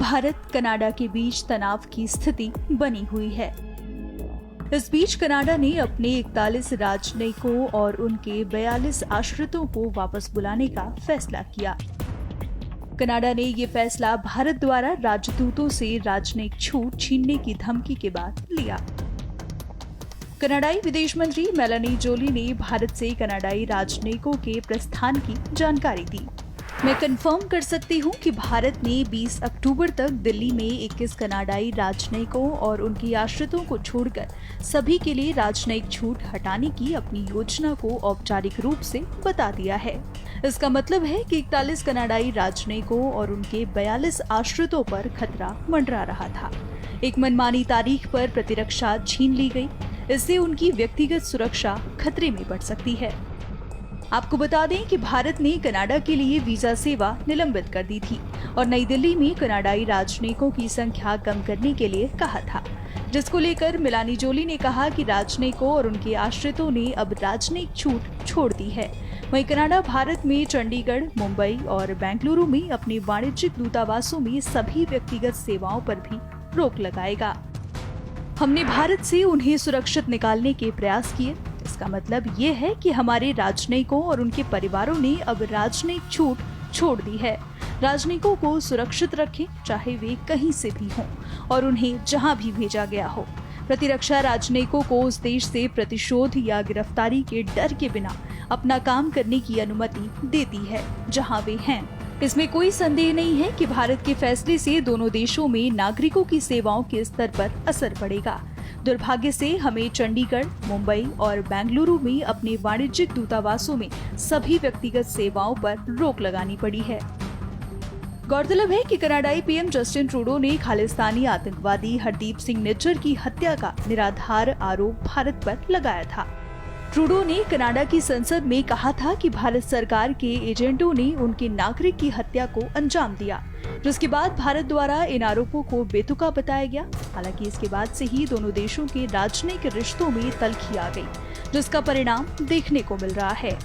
Bharat Canada के बीच तनाव की स्थिति बनी हुई है। इस बीच कनाडा ने अपने 41 राजनयिकों और उनके 42 आश्रितों को वापस बुलाने का फैसला किया। कनाडा ने ये फैसला भारत द्वारा राजदूतों से राजनयिक छूट छीनने की धमकी के बाद लिया। कनाडाई विदेश मंत्री मेलानी जोली ने भारत से कनाडाई राजनयिकों के प्रस्थान की जानकारी दी। मैं कंफर्म कर सकती हूं कि भारत ने 20 अक्टूबर तक दिल्ली में 21 कनाडाई राजनयिकों और उनके आश्रितों को छोड़कर सभी के लिए राजनयिक छूट हटाने की अपनी योजना को औपचारिक रूप से बता दिया है। इसका मतलब है कि 41 कनाडाई राजनयिकों और उनके 42 आश्रितों पर खतरा मंडरा रहा था। एक मनमानी तारीख पर प्रतिरक्षा छीन ली गई। इससे उनकी व्यक्तिगत सुरक्षा खतरे में पड़ सकती है। आपको बता दें कि भारत ने कनाडा के लिए वीजा सेवा निलंबित कर दी थी और नई दिल्ली में कनाडाई राजनयिकों की संख्या कम करने के लिए कहा था, जिसको लेकर मेलानी जोली ने कहा कि राजनयिकों और उनके आश्रितों ने अब राजनयिक छूट छोड़ दी है। वहीं कनाडा भारत में चंडीगढ़, मुंबई और बेंगलुरु में अपने वाणिज्यिक दूतावासों में सभी व्यक्तिगत सेवाओं पर भी रोक लगाएगा। हमने भारत से उन्हें सुरक्षित निकालने के प्रयास किए। इसका मतलब ये है कि हमारे राजनयिकों और उनके परिवारों ने अब राजनयिक छूट छोड़ दी है। राजनयिकों को सुरक्षित रखें, चाहे वे कहीं से भी हों और उन्हें जहां भी भेजा गया हो। प्रतिरक्षा राजनयिकों को उस देश से प्रतिशोध या गिरफ्तारी के डर के बिना अपना काम करने की अनुमति देती है जहां वे हैं। इसमें कोई संदेह नहीं है कि भारत के फैसले से दोनों देशों में नागरिकों की सेवाओं के स्तर पर असर पड़ेगा। दुर्भाग्य से हमें चंडीगढ़, मुंबई और बेंगलुरु में अपने वाणिज्यिक दूतावासों में सभी व्यक्तिगत सेवाओं पर रोक लगानी पड़ी है। गौरतलब है कि कनाडाई पीएम जस्टिन ट्रूडो ने खालिस्तानी आतंकवादी हरदीप सिंह निज्जर की हत्या का निराधार आरोप भारत पर लगाया था। ट्रूडो ने कनाडा की संसद में कहा था कि भारत सरकार के एजेंटों ने उनके नागरिक की हत्या को अंजाम दिया, जिसके बाद भारत द्वारा इन आरोपों को बेतुका बताया गया। हालांकि इसके बाद से ही दोनों देशों के राजनयिक रिश्तों में तल्खी आ गई, जिसका परिणाम देखने को मिल रहा है।